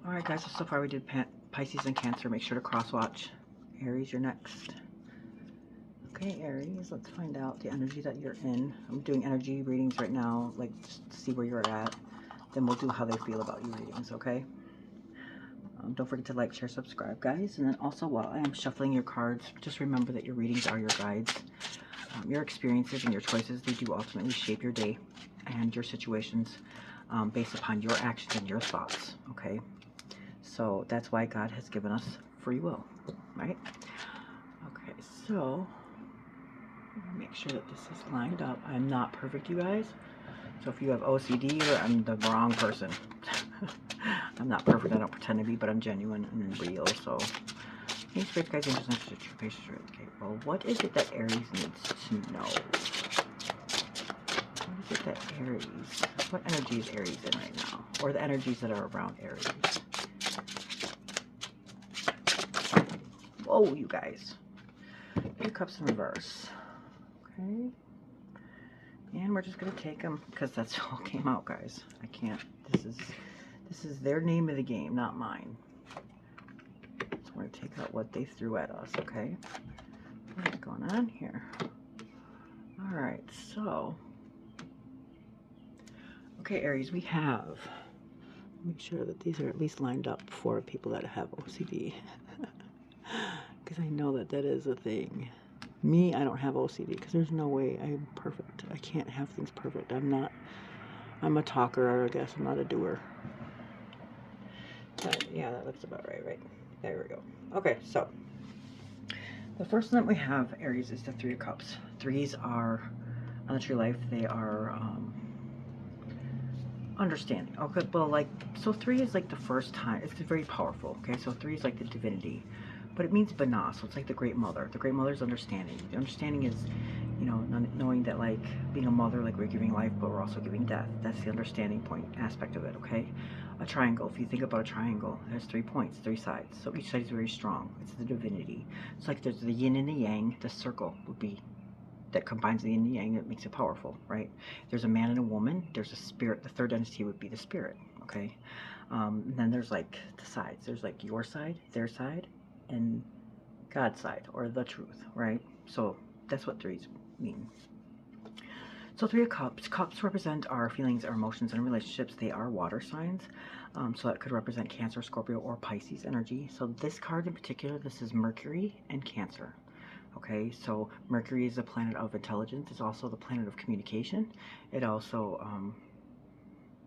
Alright guys, so far we did Pisces and Cancer. Make sure to cross watch. Aries, you're next. Okay, Aries, let's find out the energy that you're in. I'm doing energy readings right now, like just to see where you're at. Then we'll do how they feel about you readings, okay? Don't forget to like, share, subscribe, guys. And then also, while I am shuffling your cards, just remember that your readings are your guides. Your experiences and your choices, they do ultimately shape your day and your situations based upon your actions and your thoughts, okay? So that's why God has given us free will, right? Okay, so make sure that this is lined up. I'm not perfect, you guys. So if you have OCD, I'm the wrong person. I'm not perfect. I don't pretend to be, but I'm genuine and real. So thanks, great guys. Okay, well, what is it that Aries needs to know? What is it that Aries? What energy is Aries in right now, or the energies that are around Aries? Whoa, you guys. 3 cups in reverse. Okay. And we're just going to take them because that's all came out, guys. I can't. This is their name of the game, not mine. So we're going to take out what they threw at us, okay? What's going on here? All right, so. Okay, Aries, we have. Make sure that these are at least lined up for people that have OCD. Because I know that that is a thing. Me, I don't have OCD because there's no way I'm perfect. I can't have things perfect. I'm a talker, I guess. I'm not a doer. But yeah, that looks about right? There we go. Okay, so the first one that we have, Aries, is the 3 of Cups. 3s are, on the tree life, they are understanding. Okay, but like, so 3 is like the first time. It's very powerful, okay? So 3 is like the divinity. But it means Bana, so it's like the Great Mother. The Great Mother is understanding. The understanding is, you know, knowing that, like, being a mother, like, we're giving life, but we're also giving death. That's the understanding point aspect of it, okay? A triangle. If you think about a triangle, there's 3 points, 3 sides. So each side is very strong. It's the divinity. It's like there's the yin and the yang. The circle would be that combines the yin and yang. That makes it powerful, right? There's a man and a woman. There's a spirit. The third entity would be the spirit, okay? And then there's, like, the sides. There's, like, your side, their side, and God's side, or the truth, right? So that's what 3s mean. So 3 of Cups. Cups represent our feelings, our emotions, and relationships. They are water signs. So that could represent Cancer, Scorpio, or Pisces energy. So this card in particular, this is Mercury and Cancer. Okay, so Mercury is a planet of intelligence. It's also the planet of communication. It also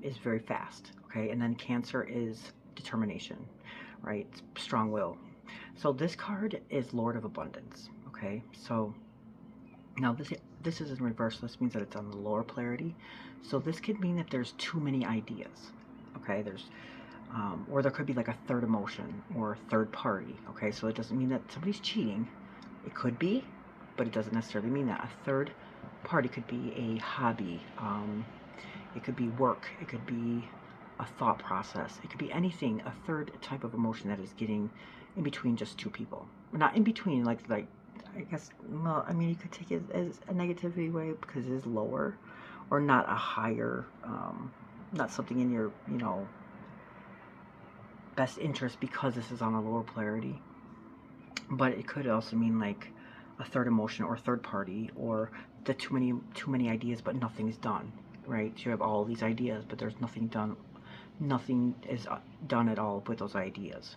is very fast. Okay, and then Cancer is determination, right? Strong will. So this card is Lord of Abundance, okay? So now this is in reverse. This means that it's on the lower polarity. So this could mean that there's too many ideas, okay? Or there could be like a third emotion or a third party, okay? So it doesn't mean that somebody's cheating. It could be, but it doesn't necessarily mean that. A third party could be a hobby. It could be work. It could be a thought process. It could be anything, a third type of emotion that is getting in between just 2 people. Not in between, like I guess, well, I mean, you could take it as a negativity way because it is lower, or not a higher, not something in your, you know, best interest because this is on a lower polarity. But it could also mean like a third emotion or third party, or the too many ideas but nothing's done, right? So you have all these ideas but there's nothing done. Nothing is done at all with those ideas.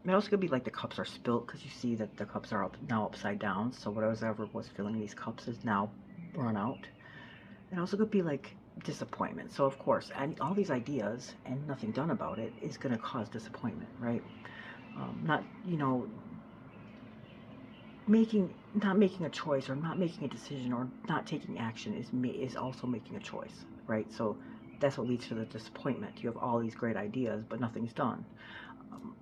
It also could be like the cups are spilt because you see that the cups are now upside down. So whatever was filling these cups is now run out. It also could be like disappointment. So of course, and all these ideas and nothing done about it is going to cause disappointment, right? Not, you know, not making a choice or not making a decision or not taking action is also making a choice, right? So that's what leads to the disappointment. You have all these great ideas, but nothing's done.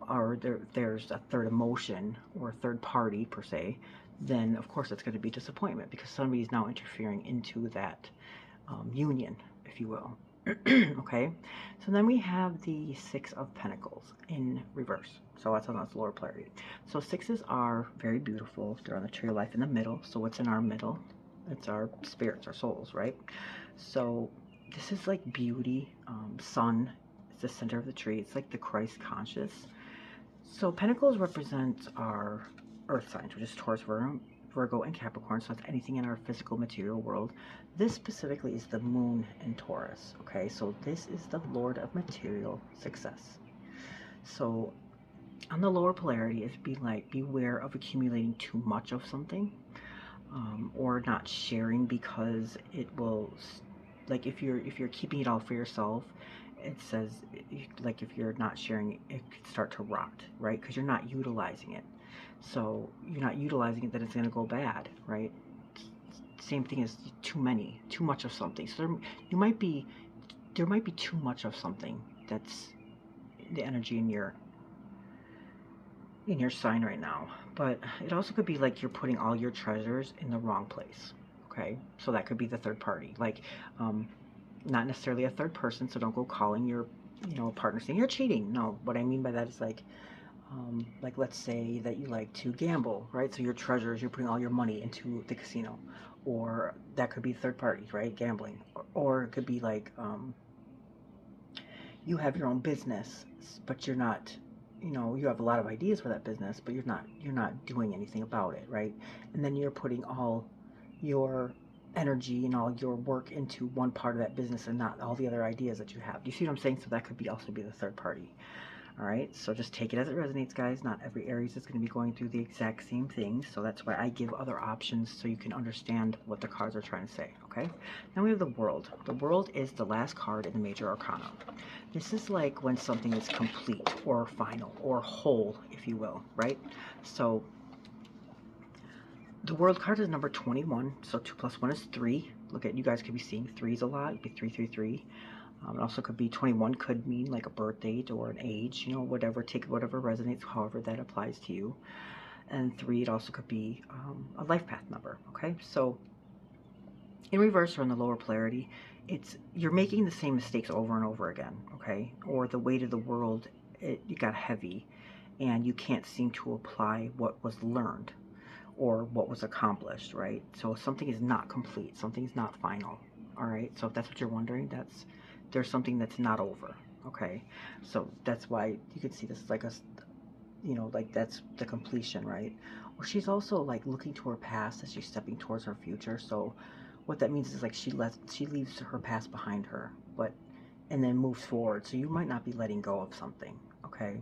Or there's a third emotion or a third party per se, then of course it's going to be disappointment because somebody's now interfering into that union, if you will. Okay, so then we have the 6 of Pentacles in reverse. So that's on this lower polarity. So 6s are very beautiful. They're on the tree of life in the middle. So what's in our middle? It's our spirits, our souls, right? So this is like beauty, sun. the center of the tree. It's like the Christ conscious. So Pentacles represent our earth signs, which is Taurus, Virgo, and Capricorn. So it's anything in our physical material world. This specifically is the moon in Taurus. Okay, so this is the Lord of material success. So on the lower polarity, it's beware of accumulating too much of something, or not sharing, because it will, like if you're keeping it all for yourself, it says, like if you're not sharing, it could start to rot, right? Because you're not utilizing it. So you're not utilizing it, then it's going to go bad, right? Same thing as too much of something. So there might be too much of something. That's the energy in your sign right now. But it also could be like you're putting all your treasures in the wrong place. Okay, so that could be the third party, like not necessarily a third person. So don't go calling your partner saying you're cheating. No, what I mean by that is like let's say that you like to gamble, right? So your treasures, you're putting all your money into the casino, or that could be third party, right? Gambling, or it could be like you have your own business, but you're not, you have a lot of ideas for that business, but you're not doing anything about it, right? And then you're putting all your energy and all your work into one part of that business and not all the other ideas that you have. Do you see what I'm saying? So that could also be the third party. All right, so just take it as it resonates, guys. Not every Aries is going to be going through the exact same thing, so that's why I give other options so you can understand what the cards are trying to say, okay? Then we have the World. The World is the last card in the Major Arcana. This is like when something is complete or final or whole, if you will, right? So the World card is number 21, so 2 plus 1 is 3. Look at, you guys could be seeing 3s a lot. It'd be 333. It also could be 21, could mean like a birth date or an age, whatever. Take whatever resonates, however that applies to you. And 3, it also could be a life path number, okay? So in reverse, or in the lower polarity, you're making the same mistakes over and over again, okay? Or the weight of the world, it got heavy, and you can't seem to apply what was learned or what was accomplished, right? So something is not complete, something's not final, all right? So if that's what you're wondering, there's something that's not over, okay? So that's why you can see this like a, like that's the completion, right? Or she's also like looking to her past as she's stepping towards her future. So what that means is like she leaves her past behind her, and then moves forward. So you might not be letting go of something, okay?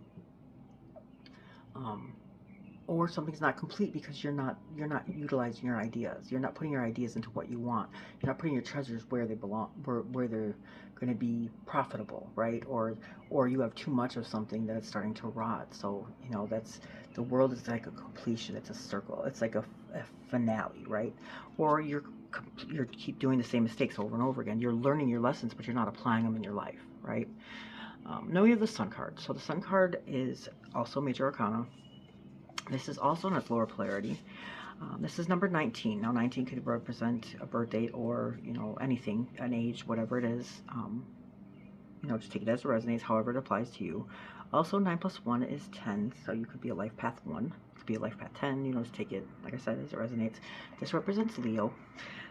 Or something's not complete because you're not utilizing your ideas. You're not putting your ideas into what you want. You're not putting your treasures where they belong, where they're going to be profitable, right? Or you have too much of something that it's starting to rot. So that's, the world is like a completion. It's a circle. It's like a finale, right? Or you keep doing the same mistakes over and over again. You're learning your lessons, but you're not applying them in your life, right? Now we have the Sun card. So the Sun card is also Major Arcana. This is also in its lower polarity. This is number 19. Now 19 could represent a birth date or, anything, an age, whatever it is. Just take it as it resonates, however it applies to you. Also, 9 plus 1 is 10, so you could be a life path 1. It could be a life path 10, just take it, like I said, as it resonates. This represents Leo.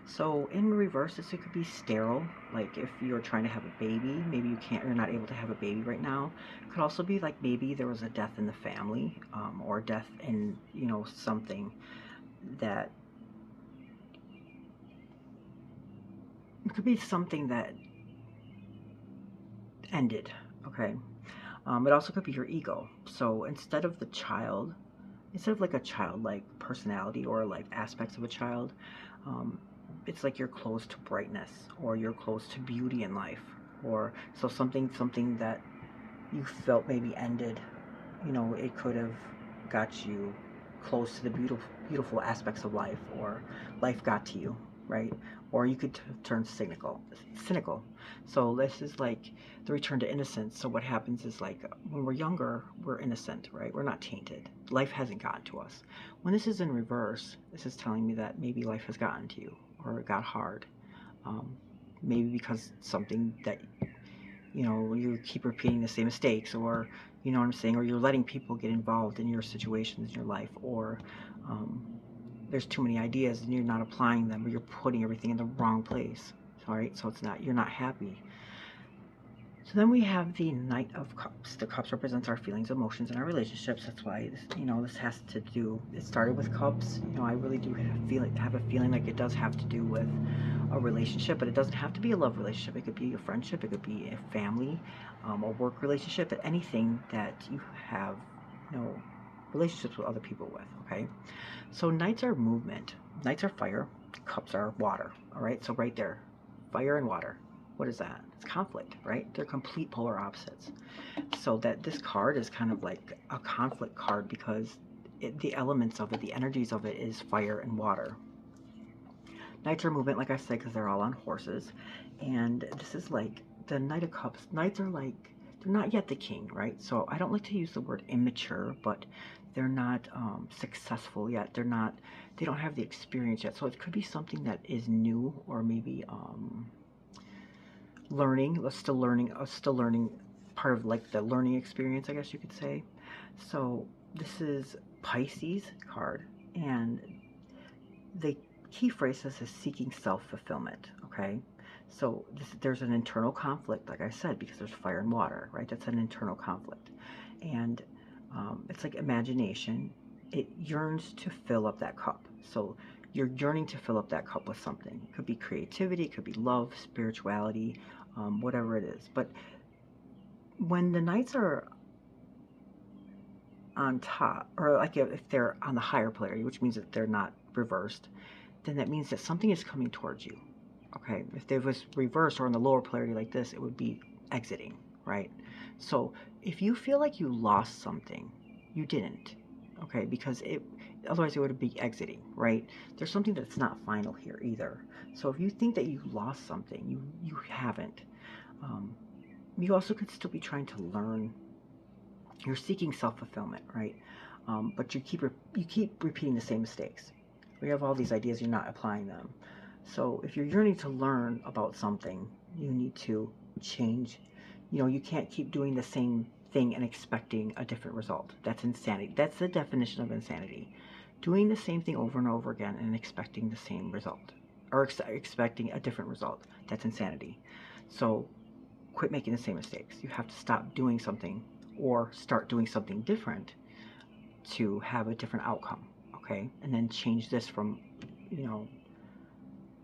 So in reverse, this could be sterile, like if you're trying to have a baby, maybe you're not able to have a baby right now. It could also be like maybe there was a death in the family, or death in, something that, it could be something that ended, okay? It also could be your ego. So instead of like a childlike personality or like aspects of a child, it's like you're close to brightness, or you're close to beauty in life, or so something that you felt maybe ended, it could have got you close to the beautiful aspects of life, or life got to you, right? Or you could turn cynical. So this is like the return to innocence. So what happens is, like, when we're younger, we're innocent, right? We're not tainted. Life hasn't gotten to us. When this is in reverse, this is telling me that maybe life has gotten to you, or it got hard. Maybe because something that, you keep repeating the same mistakes, or, you know what I'm saying, or you're letting people get involved in your situations in your life, or there's too many ideas and you're not applying them, or you're putting everything in the wrong place. All right, so you're not happy. So then we have the Knight of Cups. The cups represents our feelings, emotions, and our relationships. That's why this, this has to do. It started with cups. I really do have a feeling like it does have to do with a relationship, but it doesn't have to be a love relationship. It could be a friendship. It could be a family, a work relationship, but anything that you have, relationships with other people with. Okay. So Knights are movement. Knights are fire. Cups are water. All right. So right there, fire and water. What is that? It's conflict, right? They're complete polar opposites. So that this card is kind of like a conflict card because the elements of it, the energies of it is fire and water. Knights are movement, like I said, because they're all on horses. And this is like the Knight of Cups. Knights are like, they're not yet the king, right? So I don't like to use the word immature, but they're not successful yet. They don't have the experience yet. So it could be something that is new, or maybe learning, still learning, part of like the learning experience, I guess you could say. So this is Pisces card, and the key phrase is seeking self-fulfillment. Okay, so there's an internal conflict, like I said, because there's fire and water, right? That's an internal conflict, and it's like imagination. It yearns to fill up that cup. So you're yearning to fill up that cup with something. It could be creativity, it could be love, spirituality, whatever it is. But when the Knights are on top, or like if they're on the higher polarity, which means that they're not reversed, then that means that something is coming towards you. Okay, if they was reversed or in the lower polarity like this, it would be exiting, right? So if you feel like you lost something, you didn't. Okay, because otherwise it would be exiting, right? There's something that's not final here either. So if you think that you lost something, you haven't. You also could still be trying to learn. You're seeking self-fulfillment, right? But you keep repeating the same mistakes. We have all these ideas, you're not applying them. So if you're yearning to learn about something, you need to change. You can't keep doing the same thing and expecting a different result. That's insanity. That's the definition of insanity. Doing the same thing over and over again and expecting the same result, or expecting a different result. That's insanity. So quit making the same mistakes. You have to stop doing something or start doing something different to have a different outcome. Okay, and then change this from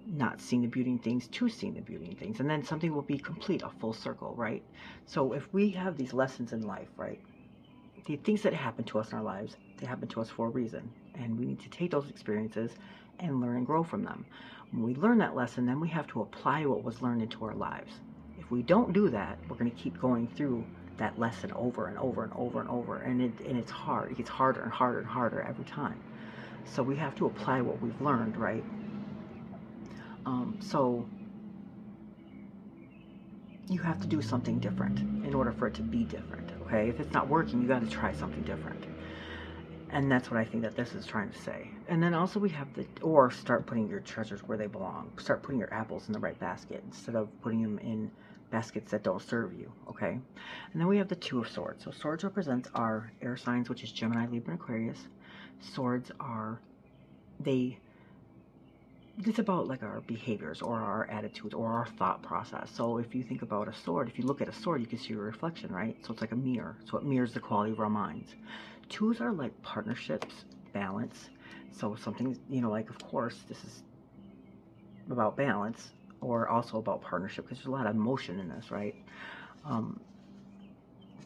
not seeing the beauty in things to seeing the beauty in things, and then something will be complete, a full circle, right? So if we have these lessons in life, right, the things that happen to us in our lives, they happen to us for a reason, and we need to take those experiences and learn and grow from them. When we learn that lesson, then we have to apply what was learned into our lives. If we don't do that, we're going to keep going through that lesson over and over and over and over, and it's hard. It gets harder and harder and harder every time. So we have to apply what we've learned, right? So you have to do something different in order for it to be different, okay? If it's not working, you got to try something different. And that's what I think that this is trying to say. And then also we have or start putting your treasures where they belong. Start putting your apples in the right basket instead of putting them in baskets that don't serve you, okay? And then we have the Two of Swords. So swords represents our air signs, which is Gemini, Libra, and Aquarius. Swords are, it's about like our behaviors or our attitudes or our thought process. So if you think about a sword, if you look at a sword, you can see your reflection, right? So it's like a mirror. So it mirrors the quality of our minds. Twos are like partnerships, balance. So something, like, of course, this is about balance or also about partnership because there's a lot of emotion in this, right?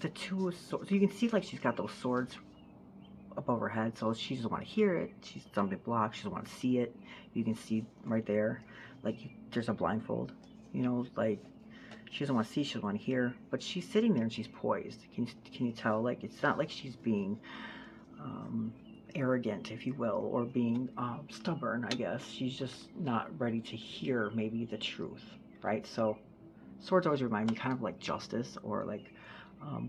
The two of swords, so you can see like she's got those swords above her head, so she doesn't want to hear it. She's something blocked. She doesn't want to see it. You can see right there, like there's a blindfold. Like she doesn't want to see. She doesn't want to hear. But she's sitting there and she's poised. Can you tell? Like it's not like she's being arrogant, if you will, or being stubborn. I guess she's just not ready to hear maybe the truth, right? So swords always remind me kind of like justice or like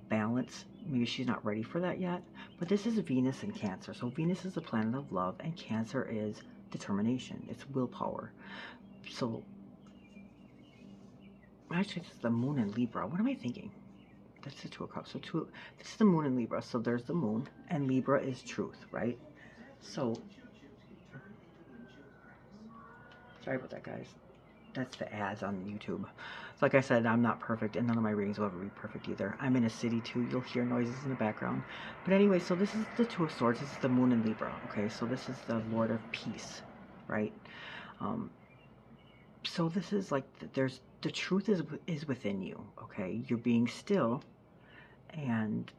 balance. Maybe she's not ready for that yet. But this is Venus and Cancer. So Venus is the planet of love and Cancer is determination. It's willpower. So actually this is the moon in Libra. What am I thinking? That's the Two of Cups. So this is the moon in Libra. So there's the moon and Libra is truth, right? So sorry about that, guys. That's the ads on YouTube. like I said, I'm not perfect, and none of my readings will ever be perfect either. I'm in a city too. You'll hear noises in the background. But anyway, so this is the Two of Swords. This is the Moon in Libra. Okay, so this is the Lord of Peace, right? Um, so this is like there's the truth is within you. Okay, you're being still, and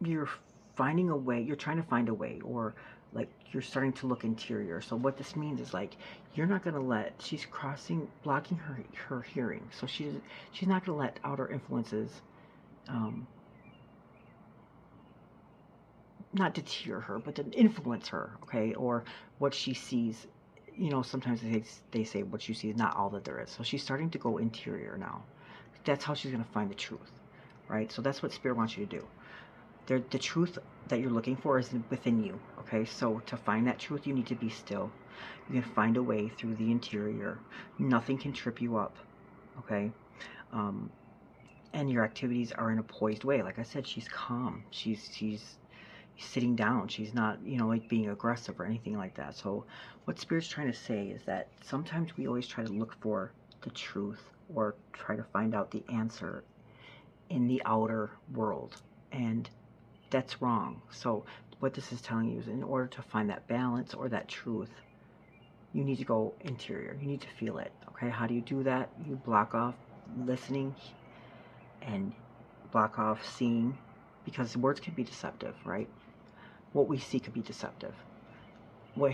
you're finding a way. You're trying to find a way, or like you're starting to look interior. So what this means is like you're not gonna let she's blocking her hearing. So she's not gonna let outer influences um, not deter her, but to influence her. Okay, or what she sees. You know, sometimes they say what you see is not all that there is. So she's starting to go interior now. That's how she's gonna find the truth, right? So that's what Spirit wants you to do. The truth that you're looking for is within you. Okay, so to find that truth, you need to be still. You can find a way through the interior. Nothing can trip you up. Okay, um, and your activities are in a poised way. Like I said, she's calm. She's sitting down. She's not, you know, like being aggressive or anything like that. So what Spirit's trying to say is that sometimes we always try to look for the truth or try to find out the answer in the outer world, and that's wrong. So what this is telling you is in order to find that balance or that truth, you need to go interior. You need to feel it. Okay, how do you do that? You block off listening and block off seeing, because words can be deceptive, right? What we see could be deceptive.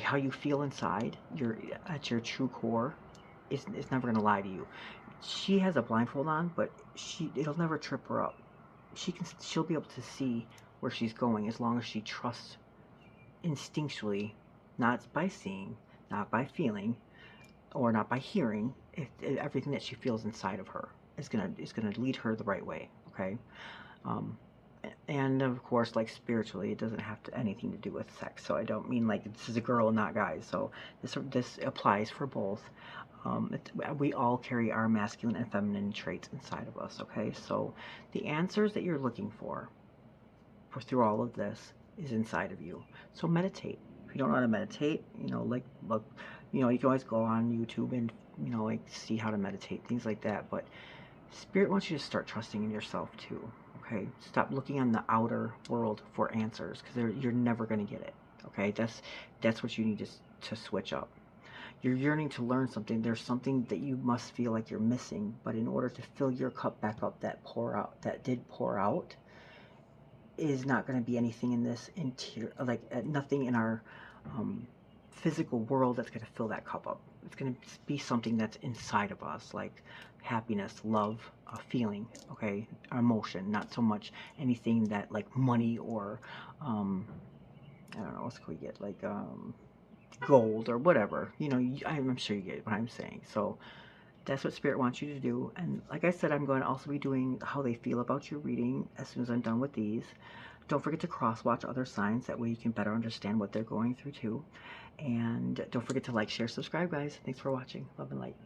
How you feel inside, at your true core, is never going to lie to you. She has a blindfold on, but it'll never trip her up. She'll be able to see where she's going as long as she trusts instinctually, not by seeing, not by feeling, or not by hearing. Everything that she feels inside of her is gonna lead her the right way. Okay, um, and of course, like spiritually, it doesn't have anything to do with sex. So I don't mean like this is a girl, not guys. So this applies for both. We all carry our masculine and feminine traits inside of us. Okay, so the answers that you're looking for through all of this is inside of you. So meditate. If you don't know how to meditate, you know, like look, you know, you can always go on YouTube and, you know, like see how to meditate, things like that. But Spirit wants you to start trusting in yourself too. Okay, stop looking on the outer world for answers, because you're never going to get it. Okay, that's what you need to switch up. You're yearning to learn something. There's something that you must feel like you're missing, but in order to fill your cup back up, that did pour out, is not going to be anything in this interior, like nothing in our physical world that's going to fill that cup up. It's going to be something that's inside of us, like happiness, love, feeling, okay, emotion, not so much anything that like money or I don't know, what can we get, like gold or whatever, you know. I'm sure you get what I'm saying. So that's what Spirit wants you to do. And like I said, I'm going to also be doing how they feel about your reading as soon as I'm done with these. Don't forget to cross-watch other signs. That way you can better understand what they're going through too. And don't forget to like, share, subscribe, guys. Thanks for watching. Love and light.